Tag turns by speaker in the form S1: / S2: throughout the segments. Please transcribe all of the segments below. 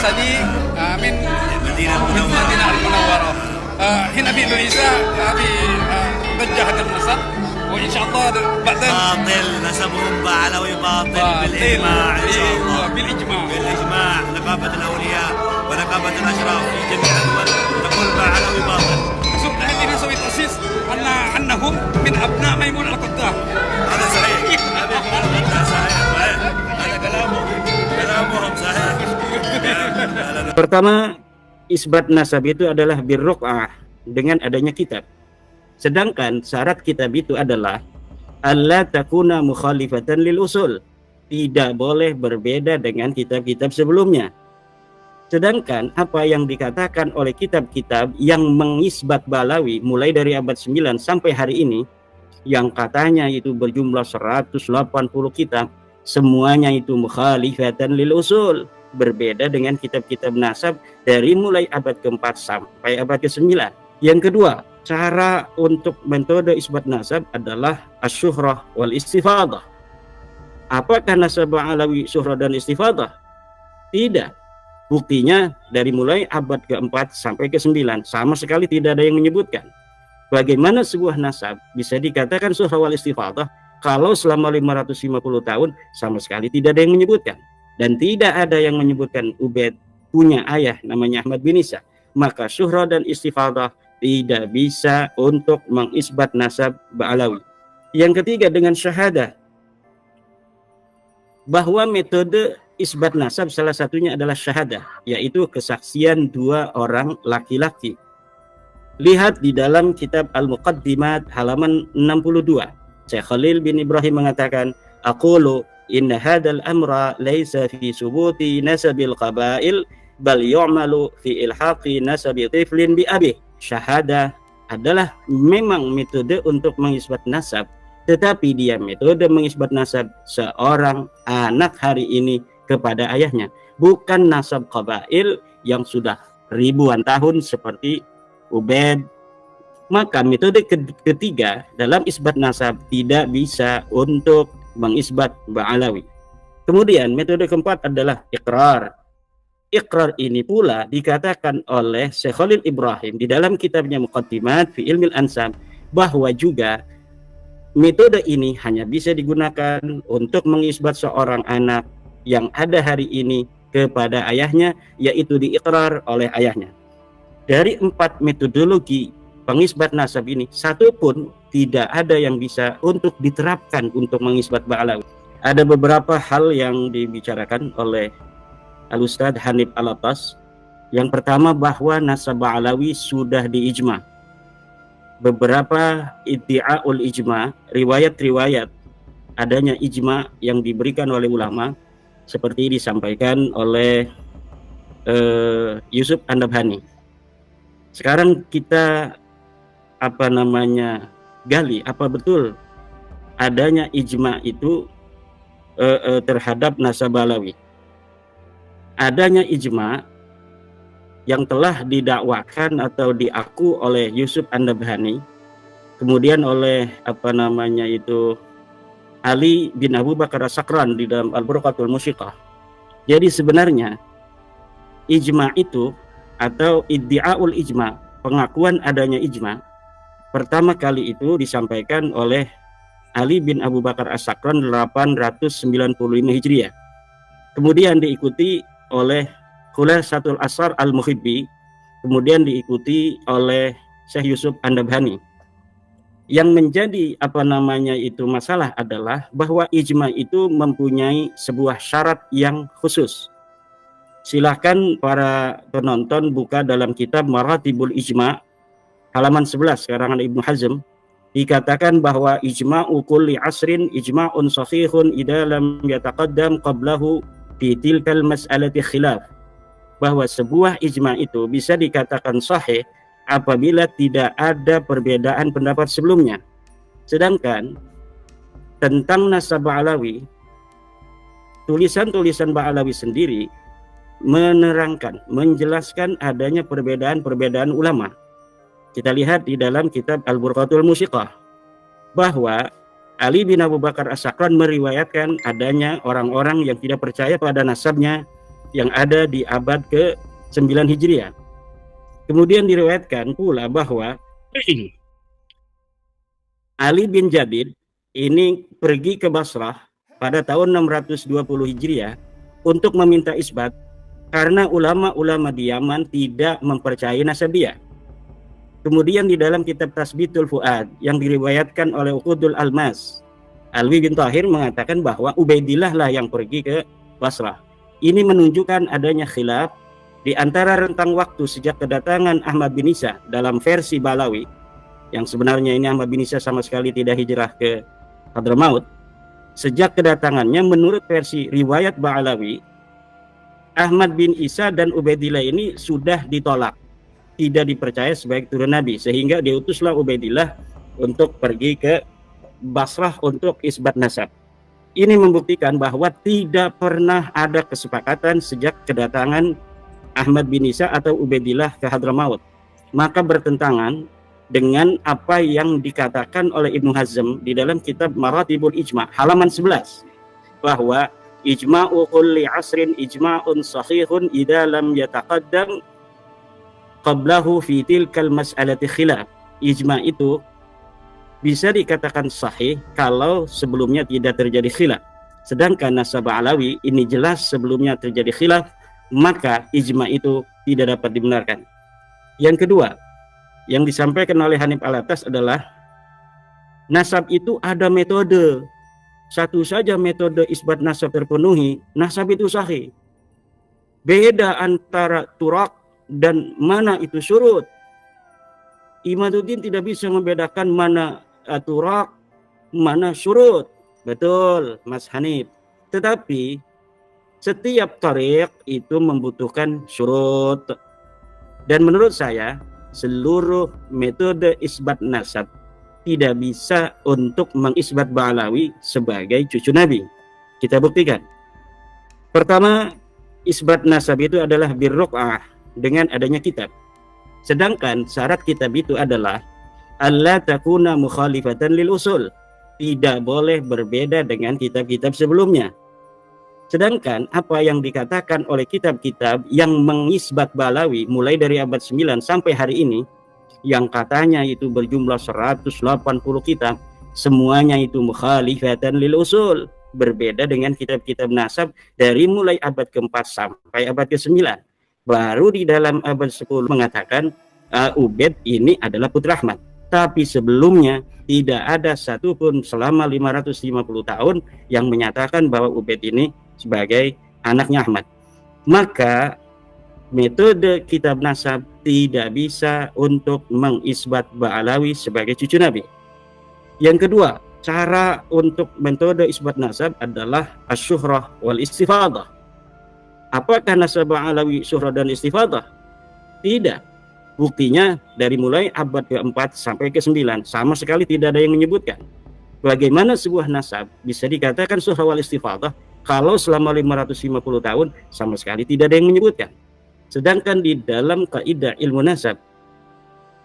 S1: صديق من المدينة المنورة. هنا في إندونيسيا في ضجة هذا النسب، وإن شاء الله بعدين
S2: باطل نسبهم بعلوي باطل بالإجماع إن شاء الله. بالإجماع نقابة الأولياء ونقابة الأشراف في جميع الدول تقول بعلوي باطل.
S1: هذه نسوي تأسيس أنهم من أبناء ميمون القطاع.
S2: هذا صحيح. هذا صحيح. هذا كلامهم صحيح.
S3: Pertama, isbat nasab itu adalah birruq'ah dengan adanya kitab. Sedangkan syarat kitab itu adalah alla takuna mukhalifatan lil usul. Tidak boleh berbeda dengan kitab-kitab sebelumnya. Sedangkan apa yang dikatakan oleh kitab-kitab yang mengisbat Ba'alawi mulai dari abad 9 sampai hari ini, yang katanya itu berjumlah 180 kitab, semuanya itu mukhalifatan lil usul, berbeda dengan kitab-kitab nasab dari mulai abad ke-4 sampai abad ke-9. Yang kedua, cara untuk metode isbat nasab adalah asyuhrah wal istifadah. Apakah nasab Ba'alawi syuhrah dan istifadah? Tidak. Buktinya dari mulai abad ke-4 sampai ke-9 sama sekali tidak ada yang menyebutkan. Bagaimana sebuah nasab bisa dikatakan syuhrah wal istifadah kalau selama 550 tahun sama sekali tidak ada yang menyebutkan? Dan tidak ada yang menyebutkan Ubaid punya ayah namanya Ahmad bin Isa. Maka syuhrah dan istifadah tidak bisa untuk mengisbat nasab Ba'alawi. Yang ketiga, dengan syahadah, bahwa metode isbat nasab salah satunya adalah syahadah, yaitu kesaksian dua orang laki-laki. Lihat di dalam kitab Al-Muqaddimat halaman 62. Syekh Khalil bin Ibrahim mengatakan, aqulu inna hadzal amra laisa fi subuti nasabil qabail bal yu'malu fi ilhaqi nasabi tiflin bi abi. Syahadah adalah memang metode untuk mengisbat nasab, tetapi dia metode mengisbat nasab seorang anak hari ini kepada ayahnya, bukan nasab qabail yang sudah ribuan tahun seperti Ubaid. Maka metode ketiga dalam isbat nasab tidak bisa untuk mengisbat Ba'alawi. Kemudian metode keempat adalah iqrar. Iqrar ini pula dikatakan oleh Syekh Khalil Ibrahim di dalam kitabnya Muqaddimat fi Ilmil Ansab, bahwa juga metode ini hanya bisa digunakan untuk mengisbat seorang anak yang ada hari ini kepada ayahnya, yaitu diiqrar oleh ayahnya. Dari 4 metodologi pengisbat nasab ini, satu pun tidak ada yang bisa untuk diterapkan untuk mengisbat Ba'alawi. Ada beberapa hal yang dibicarakan oleh Al-Ustadz Hanif Alatas. Yang pertama, bahwa nasab Ba'alawi sudah diijma. Beberapa iddi'aul ijma, riwayat-riwayat adanya ijma yang diberikan oleh ulama, seperti disampaikan oleh Yusuf An-Nabhani. Sekarang kita gali apa betul adanya ijma itu terhadap nasab Ba'alawi. Adanya ijma yang telah didakwakan atau diaku oleh Yusuf An-Nabhani, kemudian oleh Ali bin Abu Bakar As-Sakran di dalam Al-Burqatul Musyiqah. Jadi sebenarnya ijma itu atau iddi'aul ijma, pengakuan adanya ijma, pertama kali itu disampaikan oleh Ali bin Abu Bakar As-Sakran 895 Hijriah. Kemudian diikuti oleh Khulasatul Asar Al-Muhibbi, kemudian diikuti oleh Syekh Yusuf An-Nabhani. Yang menjadi masalah adalah bahwa ijma itu mempunyai sebuah syarat yang khusus. Silahkan para penonton buka dalam kitab Maratibul Ijma halaman 11 karangan Ibnu Hazm. Dikatakan bahwa ijma'u kulli asrin ijma'un sahihun idza lam yataqaddam qablahu fi tilkal mas'alati khilaf. Bahwa sebuah ijma itu bisa dikatakan sahih apabila tidak ada perbedaan pendapat sebelumnya. Sedangkan tentang nasab Ba'alawi, tulisan-tulisan Ba'alawi sendiri menerangkan, menjelaskan adanya perbedaan-perbedaan ulama. Kita lihat di dalam kitab Al-Burqatul Musyiqah bahwa Ali bin Abu Bakar As-Sakran meriwayatkan adanya orang-orang yang tidak percaya pada nasabnya yang ada di abad ke-9 Hijriah. Kemudian diriwayatkan pula bahwa Ali bin Jabir ini pergi ke Basrah pada tahun 620 Hijriah untuk meminta isbat karena ulama-ulama di Yaman tidak mempercayai nasab dia. Kemudian di dalam kitab Tasbitul Fuad yang diriwayatkan oleh Uqudul Almas, Alwi bin Tahir mengatakan bahwa Ubaidillah lah yang pergi ke Basrah. Ini menunjukkan adanya khilaf di antara rentang waktu sejak kedatangan Ahmad bin Isa dalam versi Balawi, yang sebenarnya ini Ahmad bin Isa sama sekali tidak hijrah ke Hadramaut. Sejak kedatangannya menurut versi riwayat Balawi, Ahmad bin Isa dan Ubaidillah ini sudah ditolak, tidak dipercaya sebagai turun Nabi, sehingga diutuslah Ubaidillah untuk pergi ke Basrah untuk isbat nasab. Ini membuktikan bahwa tidak pernah ada kesepakatan sejak kedatangan Ahmad bin Isa atau Ubaidillah ke Hadramaut. Maka bertentangan dengan apa yang dikatakan oleh Ibnu Hazm di dalam kitab Maratibul Ijma' halaman 11, bahwa ijma'u kulli asrin ijma'un sahihun idza lam yataqaddam qablahu fi tilkal mas'alati khilaf. Ijma' itu bisa dikatakan sahih kalau sebelumnya tidak terjadi khilaf. Sedangkan nasab Alawi ini jelas sebelumnya terjadi khilaf, maka ijma' itu tidak dapat dibenarkan. Yang kedua, yang disampaikan oleh Hanif Alatas adalah nasab itu ada metode. Satu saja metode isbat nasab terpenuhi, nasab itu sahih. Beda antara turak dan mana itu syurut. Imaduddin tidak bisa membedakan mana turak, mana syurut. Betul, Mas Hanif. Tetapi setiap tariq itu membutuhkan syurut. Dan menurut saya, seluruh metode isbat nasab tidak bisa untuk mengisbat Ba'alawi sebagai cucu Nabi. Kita buktikan. Pertama, isbat nasab itu adalah birruq'ah dengan adanya kitab. Sedangkan syarat kitab itu adalah alla takuna mukhalifatan lil usul. Tidak boleh berbeda dengan kitab-kitab sebelumnya. Sedangkan apa yang dikatakan oleh kitab-kitab yang mengisbat Ba'alawi mulai dari abad 9 sampai hari ini, yang katanya itu berjumlah 180 kitab, semuanya itu mukhalifatan lil usul, berbeda dengan kitab-kitab nasab dari mulai abad ke-4 sampai abad ke-9. Baru di dalam abad 10 mengatakan Ubaid ini adalah putra Ahmad. Tapi sebelumnya tidak ada satupun selama 550 tahun yang menyatakan bahwa Ubaid ini sebagai anaknya Ahmad. Maka metode kitab nasab tidak bisa untuk mengisbat Ba'alawi sebagai cucu Nabi. Yang kedua, cara untuk metode isbat nasab adalah asyuhrah wal istifadah. Apakah nasab Ba'alawi syuhrah dan istifadah? Tidak. Buktinya dari mulai abad ke-4 sampai ke-9 sama sekali tidak ada yang menyebutkan. Bagaimana sebuah nasab bisa dikatakan syuhrah wal istifadah kalau selama 550 tahun sama sekali tidak ada yang menyebutkan? Sedangkan di dalam kaidah ilmu nasab,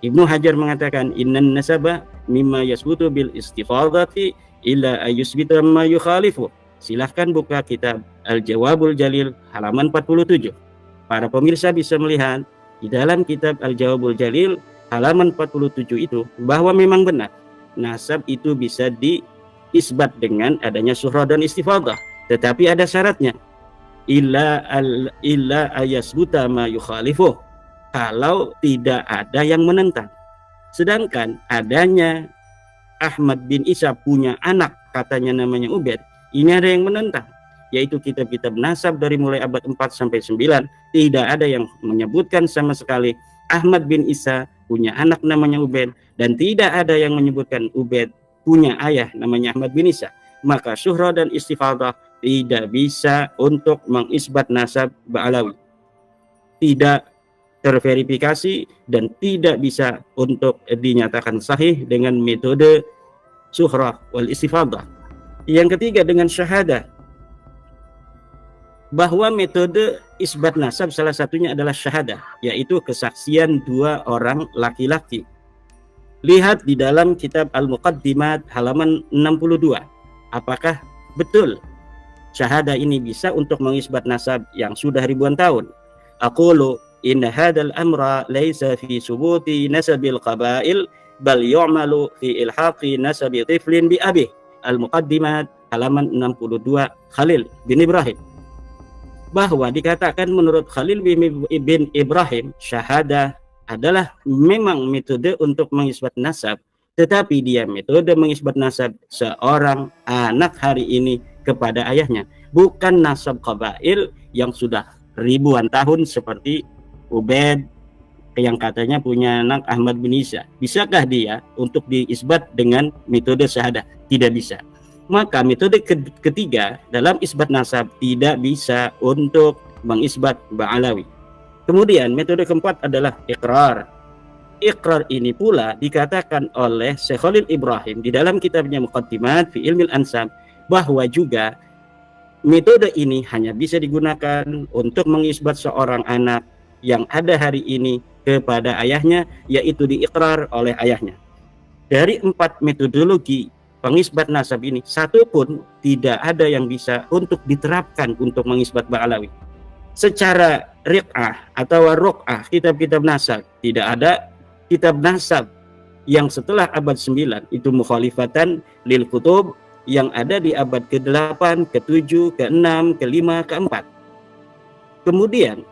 S3: Ibnu Hajar mengatakan innan nasaba mimma yasbutu bil istifadati illa ayusbita ma yukhalifu. Silahkan buka kitab Al-Jawabul Jalil halaman 47. Para pemirsa bisa melihat di dalam kitab Al-Jawabul Jalil halaman 47 itu bahwa memang benar nasab itu bisa diisbat dengan adanya syuhrah dan istifadah, tetapi ada syaratnya. Illa ayasbuta ma yukhalifu, kalau tidak ada yang menentang. Sedangkan adanya Ahmad bin Isa punya anak katanya namanya Ubaid, ini ada yang menentang, yaitu kitab-kitab nasab dari mulai abad 4 sampai 9 tidak ada yang menyebutkan sama sekali Ahmad bin Isa punya anak namanya Ubaid, dan tidak ada yang menyebutkan Ubaid punya ayah namanya Ahmad bin Isa. Maka syuhrah dan istifadah tidak bisa untuk mengisbat nasab Ba'alawi, tidak terverifikasi dan tidak bisa untuk dinyatakan sahih dengan metode syuhrah wal istifadah. Yang ketiga, dengan syahadah, bahwa metode isbat nasab salah satunya adalah syahadah, yaitu kesaksian dua orang laki-laki. Lihat di dalam kitab Al-Muqaddimat halaman 62. Apakah betul syahadah ini bisa untuk mengisbat nasab yang sudah ribuan tahun. Aqulu inna hadzal amra laisa fi subuti nasabil qabail bal yu'malu fi ilhaqi nasabi tiflin bi abi. Al-Muqaddimat halaman 62 Khalil bin Ibrahim. Bahwa dikatakan menurut Khalil bin Ibrahim, syahadah adalah memang metode untuk mengisbat nasab, tetapi dia metode mengisbat nasab seorang anak hari ini kepada ayahnya, bukan nasab qabail yang sudah ribuan tahun seperti Ubaid yang katanya punya anak Ahmad bin Isa. Bisakah dia untuk diisbat dengan metode syahadah? Tidak bisa. Maka metode ketiga dalam isbat nasab tidak bisa untuk mengisbat Ba'alawi. Kemudian metode keempat adalah iqrar. Iqrar ini pula dikatakan oleh Syekh Khalil Ibrahim di dalam kitabnya Muqaddimat fi Ilmil Ansab, bahwa juga metode ini hanya bisa digunakan untuk mengisbat seorang anak yang ada hari ini kepada ayahnya, yaitu diiqrar oleh ayahnya. Dari 4 metodologi pengisbat nasab ini, satu pun tidak ada yang bisa untuk diterapkan untuk mengisbat Ba'alawi. Secara riq'ah atau ruq'ah, kitab-kitab nasab, tidak ada kitab nasab yang setelah abad 9 itu mukhalifatan lil kutub yang ada di abad ke-8, ke-7, ke-6, ke-5, ke-4. Kemudian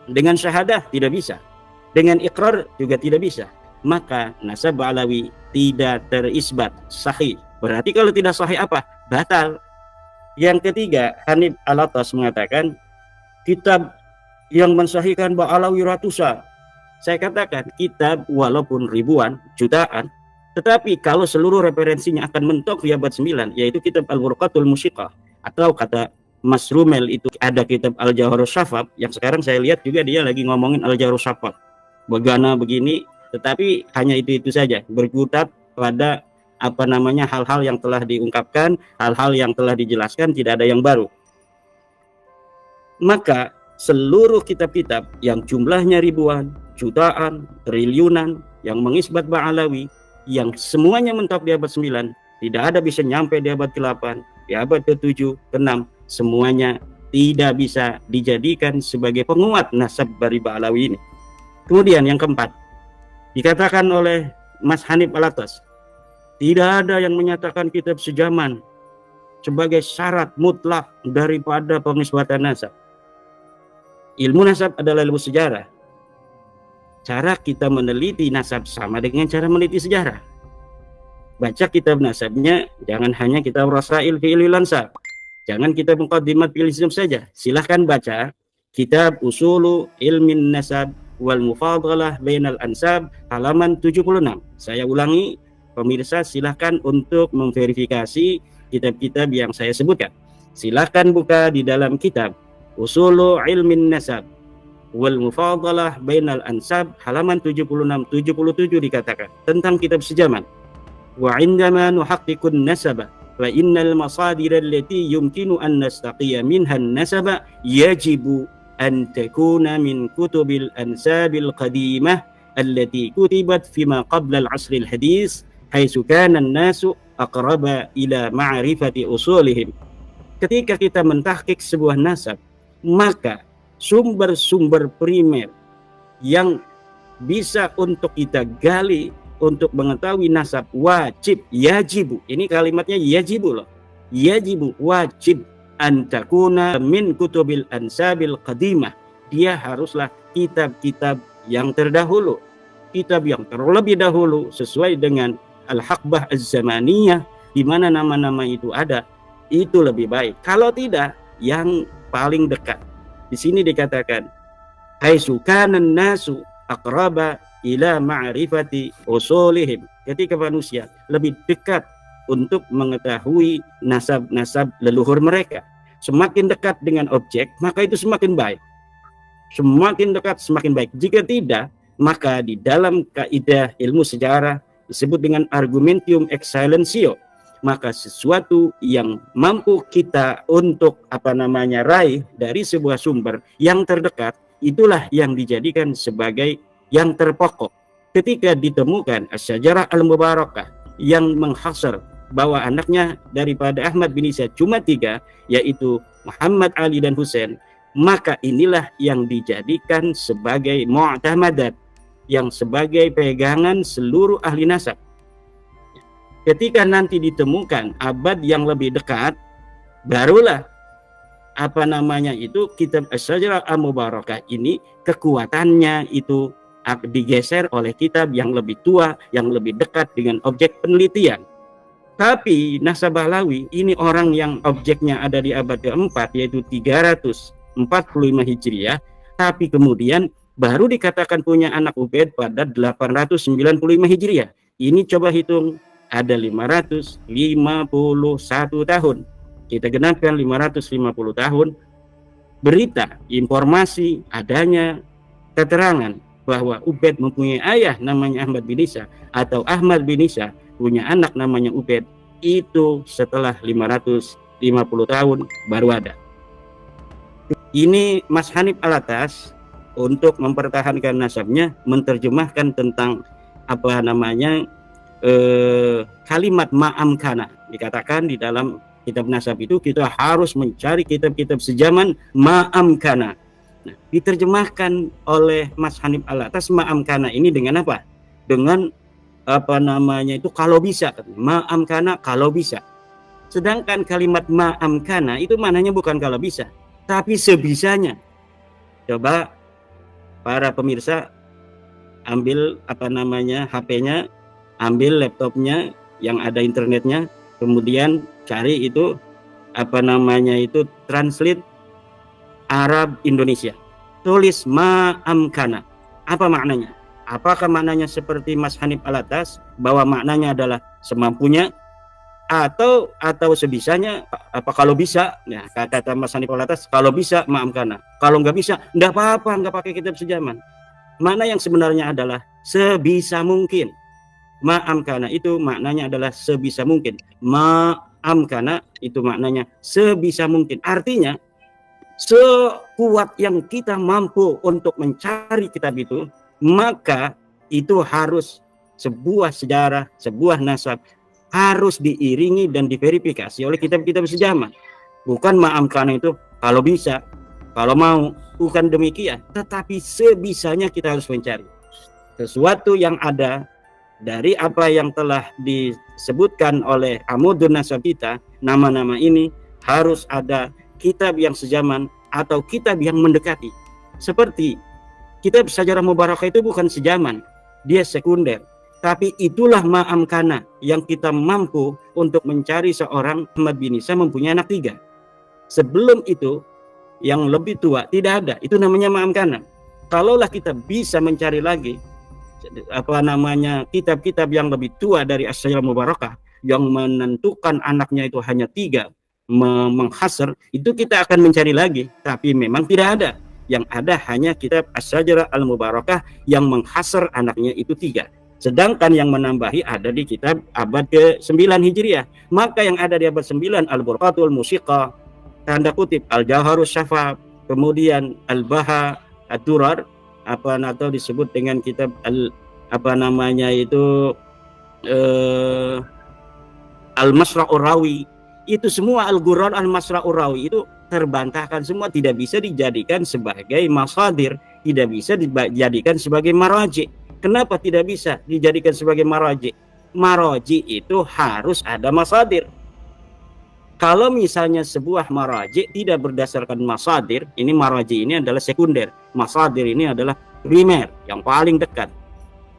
S3: dengan syahadah tidak bisa, dengan iqrar juga tidak bisa, maka nasab Ba'alawi tidak terisbat sahih. Berarti kalau tidak sahih apa? Batal. Yang ketiga, Hanif Alatas mengatakan kitab yang mensahihkan Ba'alawi ratusan. Saya katakan kitab walaupun ribuan, jutaan, tetapi kalau seluruh referensinya akan mentok di abad 9, yaitu kitab Al-Burqatul Musyiqah, atau kata Mas Rumel itu ada kitab Al-Jawharus Syafaf, yang sekarang saya lihat juga dia lagi ngomongin Al-Jawharus Syafaf. Begana begini, tetapi hanya itu saja, berkutat pada hal-hal yang telah diungkapkan, hal-hal yang telah dijelaskan, tidak ada yang baru. Maka seluruh kitab-kitab yang jumlahnya ribuan, jutaan, triliunan yang mengisbat Ba'alawi, yang semuanya mentok di abad 9, tidak ada bisa nyampe di abad ke-8, di abad ke-7, ke-6, semuanya tidak bisa dijadikan sebagai penguat nasab dari Ba'alawi ini. Kemudian yang keempat, dikatakan oleh Mas Hanif Alatas, tidak ada yang menyatakan kitab sejaman sebagai syarat mutlak daripada pengisbatan nasab. Ilmu nasab adalah ilmu sejarah. Cara kita meneliti nasab sama dengan cara meneliti sejarah. Baca kitab nasabnya, jangan hanya kitab Rasail fi Ilmil Ansab, jangan kitab Muqaddimat fi Ilmil saja. Silahkan baca kitab Usulu Ilmin Nasab wal Mufadalah Bainal Ansab halaman 76. Saya ulangi, pemirsa silahkan untuk memverifikasi kitab-kitab yang saya sebutkan. Silahkan buka di dalam kitab Usulu Ilmin Nasab wal Mufadalah Bainal Ansab halaman 76-77 dikatakan tentang kitab sejaman. Wa indama nuhaqqiqun nasaba fa innal masadir allati yumkinu an nastaqiya minha an-nasaba yajibu an takuna min kutubil ansabil qadimah allati kutibat fima qabla al-'asr al-hadis haitsu kana an-nasu aqraba ila ma'rifati usulihim. Ketika kita mentahqiq sebuah nasab, maka sumber-sumber primer yang bisa untuk kita gali untuk mengetahui nasab wajib, yajibu, ini kalimatnya yajibu loh, yajibu, wajib, antakuna min kutubil ansabil qadimah, dia haruslah kitab-kitab yang terdahulu, kitab yang terlebih dahulu sesuai dengan al-haqbah az-zamaniyah di mana nama-nama itu ada, itu lebih baik. Kalau tidak, yang paling dekat. Di sini dikatakan haitsu kana an-nasu aqraba ila ma'rifati usulihim, ketika manusia lebih dekat untuk mengetahui nasab-nasab leluhur mereka. Semakin dekat dengan objek, maka itu semakin baik. Semakin dekat semakin baik. Jika tidak, maka di dalam kaidah ilmu sejarah disebut dengan argumentium ex silentio, maka sesuatu yang mampu kita untuk raih dari sebuah sumber yang terdekat, itulah yang dijadikan sebagai yang terpokok. Ketika ditemukan Asy-Syajarah Al-Mubarakah yang menghasar bahwa anaknya daripada Ahmad bin Isa cuma 3, yaitu Muhammad, Ali, dan Husain, maka inilah yang dijadikan sebagai mu'tamadat, yang sebagai pegangan seluruh ahli nasab. Ketika nanti ditemukan abad yang lebih dekat, barulah kitab Asy-Syajarah Al-Mubarakah ini kekuatannya itu digeser oleh kitab yang lebih tua, yang lebih dekat dengan objek penelitian. Tapi Nasab Bahlawi ini orang yang objeknya ada di abad keempat, yaitu 345 Hijriah, tapi kemudian baru dikatakan punya anak Ubaid pada 895 Hijriah. Ini coba hitung, ada 551 tahun. Kita genapkan 550 tahun, berita, informasi, adanya keterangan bahwa Ubaid mempunyai ayah namanya Ahmad bin Isa, atau Ahmad bin Isa punya anak namanya Ubaid, itu setelah 550 tahun baru ada. Ini Mas Hanif Alatas untuk mempertahankan nasabnya menerjemahkan tentang kalimat ma'amkana. Dikatakan di dalam kitab nasab itu kita harus mencari kitab-kitab sejaman ma'amkana. Nah, diterjemahkan oleh Mas Hanif Alatas ma'amkana ini dengan apa? Dengan kalau bisa, ma'amkana kalau bisa. Sedangkan kalimat ma'amkana itu maknanya bukan kalau bisa, tapi sebisanya. Coba para pemirsa ambil HP-nya, ambil laptopnya yang ada internetnya, kemudian cari itu translate Arab Indonesia, tulis ma'amkana. Apa maknanya? Apakah maknanya seperti Mas Hanif Alatas bahwa maknanya adalah semampunya, atau sebisanya? Kalau bisa, ya kata Mas Hanif Alatas, kalau bisa ma'amkana, kalau nggak bisa nggak apa-apa, nggak pakai kitab sejaman. Mana yang sebenarnya adalah sebisa mungkin. Ma'amkana itu maknanya adalah sebisa mungkin. Ma'amkana itu maknanya sebisa mungkin. Artinya sekuat yang kita mampu untuk mencari kitab itu, maka itu harus sebuah sejarah, sebuah nasab harus diiringi dan diverifikasi oleh kitab-kitab sejaman. Bukan ma'amkana itu kalau bisa, kalau mau, bukan demikian. Tetapi sebisanya kita harus mencari sesuatu yang ada dari apa yang telah disebutkan oleh Amudun Nasab kita. Nama-nama ini harus ada kitab yang sejaman atau kitab yang mendekati. Seperti kitab Syajarah Mubarakah itu bukan sejaman, dia sekunder. Tapi itulah ma'amkana yang kita mampu untuk mencari seorang Ahmad bin Isa mempunyai anak 3. Sebelum itu yang lebih tua tidak ada, itu namanya ma'amkana. Kalaulah kita bisa mencari lagi kitab-kitab yang lebih tua dari Asy-Syajarah Mubarakah yang menentukan anaknya itu hanya 3, menghasr, itu kita akan mencari lagi, tapi memang tidak ada. Yang ada hanya kitab Asy-Syajarah Al-Mubarakah yang menghasr anaknya itu 3. Sedangkan yang menambahi ada di kitab abad ke-9 Hijriah. Maka yang ada di abad 9 Al-Burqatul Musiqah, tanda kutip Al-Jawharus Syafaf, kemudian Al-Baha Ad-Durar, atau disebut dengan kitab Al-Masra'ur Rawi. Itu semua Al-Ghurrar, Al-Masra'ur Rawi itu terbantahkan semua, tidak bisa dijadikan sebagai masadir, tidak bisa dijadikan sebagai maraji. Kenapa tidak bisa dijadikan sebagai maraji? Maraji itu harus ada masadir. Kalau misalnya sebuah maraji tidak berdasarkan masadir, ini maraji ini adalah sekunder, masadir ini adalah primer yang paling dekat,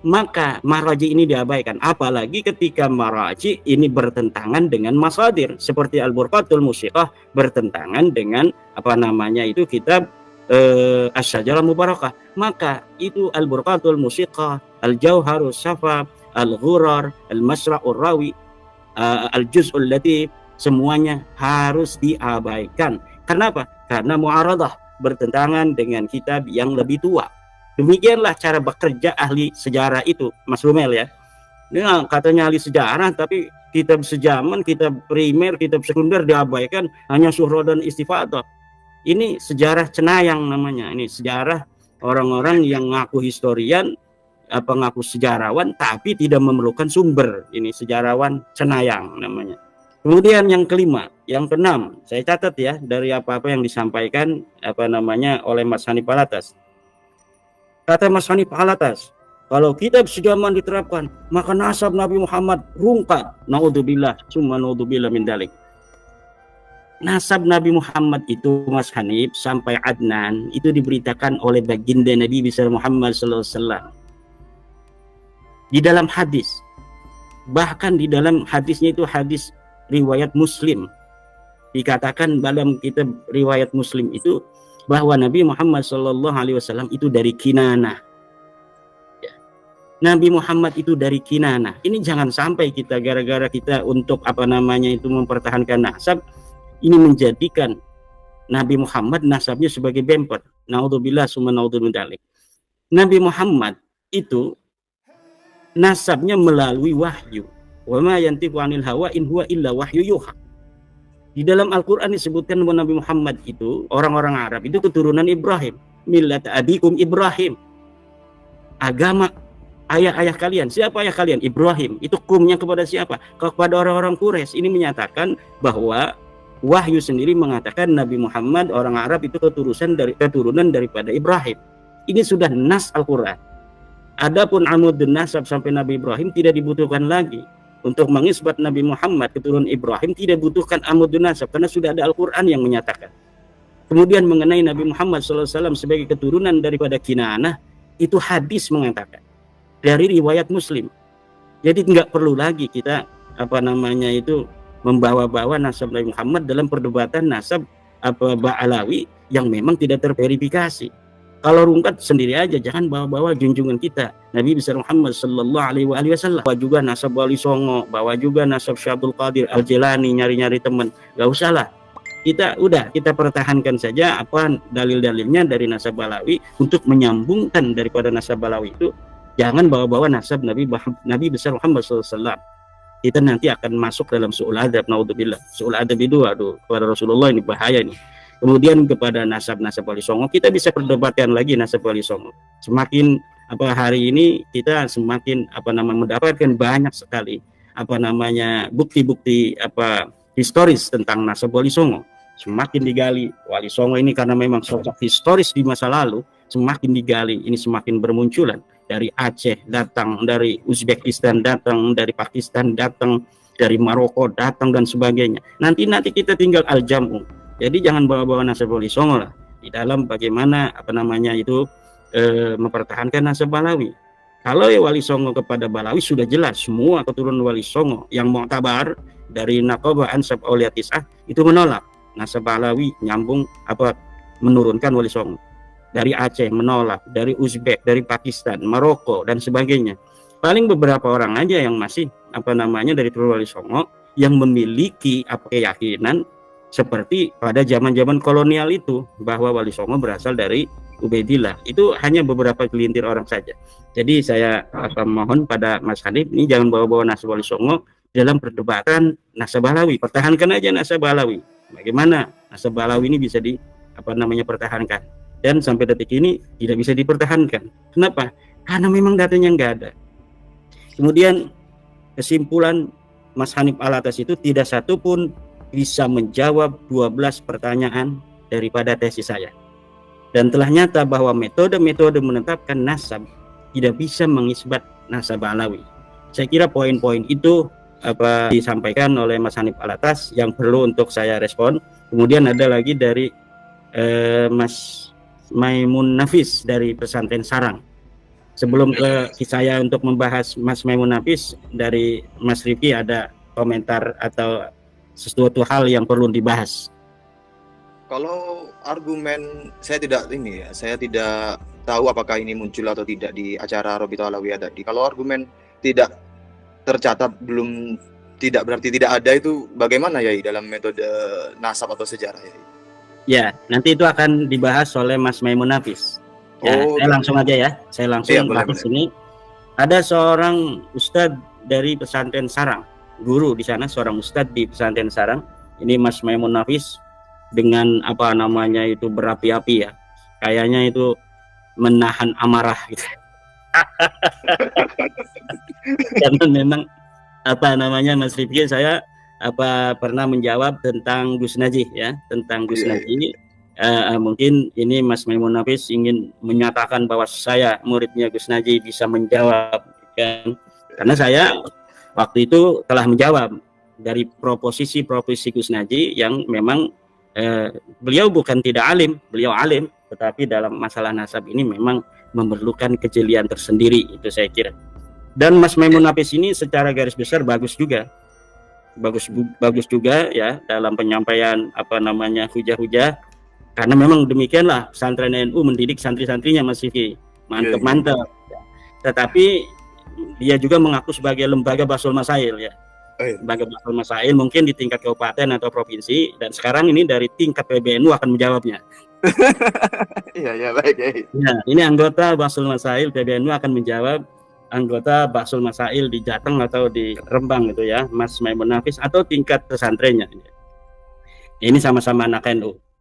S3: maka maraji ini diabaikan. Apalagi ketika maraji ini bertentangan dengan masadir, seperti Al-Burqatul Musiqah bertentangan dengan kitab Asy-Syajarah Mubarakah. Maka itu Al-Burqatul Musiqah, Al-Jawharus Syafaf, Al-Ghurrar, Al-Masra'ur Rawi, Al-Juz'ul Latif, semuanya harus diabaikan. Kenapa? Karena mu'aradah, bertentangan dengan kitab yang lebih tua. Demikianlah cara bekerja ahli sejarah itu, Mas Rumel ya. Ini katanya ahli sejarah, tapi kitab sejaman, kitab primer, kitab sekunder diabaikan, hanya Syuhra dan Istifadah. Ini sejarah cenayang namanya. Ini sejarah orang-orang yang ngaku historian, ngaku sejarawan tapi tidak memerlukan sumber. Ini sejarawan cenayang namanya. Kemudian yang kelima, yang keenam, saya catat ya dari apa-apa yang disampaikan oleh Mas Hanif Alatas. Kata Mas Hanif Alatas, kalau kitab sejaman diterapkan, maka nasab Nabi Muhammad rungkat. Naudzubillah, summa naudzubillah min dalik. Nasab Nabi Muhammad itu, Mas Hanif, sampai Adnan itu diberitakan oleh baginda Nabi besar Muhammad sallallahu alaihi wasallam di dalam hadis. Bahkan di dalam hadisnya itu hadis riwayat Muslim, dikatakan dalam kitab riwayat Muslim itu bahwa Nabi Muhammad sallallahu alaihi wasallam itu dari Kinanah. Nabi Muhammad itu dari Kinanah. Ini jangan sampai kita gara-gara kita untuk mempertahankan nasab, ini menjadikan Nabi Muhammad nasabnya sebagai bemper. Naudzubillah summa naudzubillah. Nabi Muhammad itu nasabnya melalui wahyu. Wa ma yantiqu 'anil hawa in huwa illa wahyu yuha. Di dalam Al-Qur'an disebutkan bahwa Nabi Muhammad itu orang-orang Arab itu keturunan Ibrahim, millat abikum Ibrahim. Agama ayah-ayah kalian. Siapa ayah kalian? Ibrahim. Itu kumnya kepada siapa? Kepada orang-orang Quraisy. Ini menyatakan bahwa wahyu sendiri mengatakan Nabi Muhammad orang Arab itu keturunan daripada Ibrahim. Ini sudah nas Al-Qur'an. Adapun amudun nasab sampai Nabi Ibrahim tidak dibutuhkan lagi. Untuk mengisbat Nabi Muhammad keturunan Ibrahim tidak butuhkan amudun nasab karena sudah ada Al-Qur'an yang menyatakan. Kemudian mengenai Nabi Muhammad SAW sebagai keturunan daripada Kinanah, itu hadis mengatakan dari riwayat Muslim. Jadi nggak perlu lagi kita membawa-bawa nasab Nabi Muhammad dalam perdebatan nasab Ba'alawi yang memang tidak terverifikasi. Kalau rungkat sendiri aja, jangan bawa-bawa junjungan kita Nabi besar Muhammad sallallahu alaihi wasallam. Bawa juga nasab Wali Songo, bawa juga nasab Syekh Abdul Qadir Al-Jilani, nyari-nyari teman. Gak usah lah. Kita pertahankan saja apa dalil-dalilnya dari nasab Balawi untuk menyambungkan daripada nasab Balawi itu. Jangan bawa-bawa nasab Nabi besar Muhammad sallallahu alaihi wasallam. Kita nanti akan masuk dalam su'ul adab, naudzubillah. Su'ul adab itu kepada Rasulullah ini bahaya nih. Kemudian kepada nasab-nasab Wali Songo, kita bisa perdebatkan lagi nasab Wali Songo. Semakin hari ini kita semakin mendapatkan banyak sekali bukti-bukti historis tentang nasab Wali Songo. Semakin digali Wali Songo ini karena memang sosok historis di masa lalu, semakin digali ini semakin bermunculan. Dari Aceh datang, dari Uzbekistan datang, dari Pakistan datang, dari Maroko datang dan sebagainya. Nanti kita tinggal al-jam'u. Jadi jangan bawa-bawa nasab Wali Songo lah di dalam bagaimana mempertahankan nasab Balawi. Kalau Wali Songo kepada Balawi sudah jelas semua keturunan Wali Songo yang mu'tabar dari Naqabah Ansab Auliya Tis'ah itu menolak nasab Balawi nyambung menurunkan Wali Songo. Dari Aceh menolak, dari Uzbek, dari Pakistan, Maroko dan sebagainya. Paling beberapa orang aja yang masih dari keturunan Wali Songo yang memiliki keyakinan seperti pada zaman-zaman kolonial itu bahwa Wali Songo berasal dari Ubaidillah. Itu hanya beberapa gelintir orang saja. Jadi saya mohon pada Mas Hanif ini jangan bawa-bawa nasab Wali Songo dalam perdebatan nasab Balawi. Pertahankan aja nasab Balawi. Bagaimana nasab Balawi ini bisa pertahankan? Dan sampai detik ini tidak bisa dipertahankan. Kenapa? Karena memang datanya nggak ada. Kemudian kesimpulan Mas Hanif Alatas itu tidak satu pun bisa menjawab 12 pertanyaan daripada tesis saya. Dan telah nyata bahwa metode-metode menetapkan nasab tidak bisa mengisbat nasab Balawi. Saya kira poin-poin itu disampaikan oleh Mas Hanif Alatas yang perlu untuk saya respon. Kemudian ada lagi dari Mas Maimun Nafis dari Pesantren Sarang. Sebelum ke saya untuk membahas Mas Maimun Nafis, dari Mas Rifki ada komentar atau sesuatu hal yang perlu dibahas?
S4: Kalau argumen saya tidak tahu apakah ini muncul atau tidak di acara Robito Alawiyah tadi. Kalau argumen tidak tercatat tidak berarti tidak ada, itu bagaimana ya dalam metode nasab atau sejarah ya?
S3: Ya, nanti itu akan dibahas oleh Mas Maimun Nafis. Ya, saya langsung aja ya. Saya langsung bahas ini. Ada seorang ustadz dari Pesantren Sarang, guru di sana, seorang ustadz di Pesantren Sarang. Ini Mas Maimun Nafis dengan berapi-api ya. Kayaknya itu menahan amarah gitu. Karena memang apa namanya Mas Rifki, saya pernah menjawab tentang Gus Najih ya, tentang Gus Najih. Mungkin ini Mas Maimun Nafis ingin menyatakan bahwa saya muridnya Gus Najih bisa menjawab kan, karena saya waktu itu telah menjawab dari proposisi Gus Najih yang memang beliau bukan tidak alim, beliau alim, tetapi dalam masalah nasab ini memang memerlukan kejelian tersendiri, itu saya kira. Dan Mas Maimun Nafis ini secara garis besar bagus juga ya dalam penyampaian apa namanya hujah-hujah, karena memang demikianlah pesantren NU mendidik santri-santrinya Mas Rifki, mantep. Tetapi dia juga mengaku sebagai lembaga Bahsul Masail ya, lembaga Bahsul Masail mungkin di tingkat kabupaten atau provinsi, dan sekarang ini dari tingkat PBNU akan menjawabnya.
S4: Iya baik ya.
S3: Nah, ini anggota Bahsul Masail PBNU akan menjawab anggota Bahsul Masail di Jateng atau di Rembang gitu ya, Mas Maimun Nafis, atau tingkat pesantrennya. Ini sama-sama anak NU.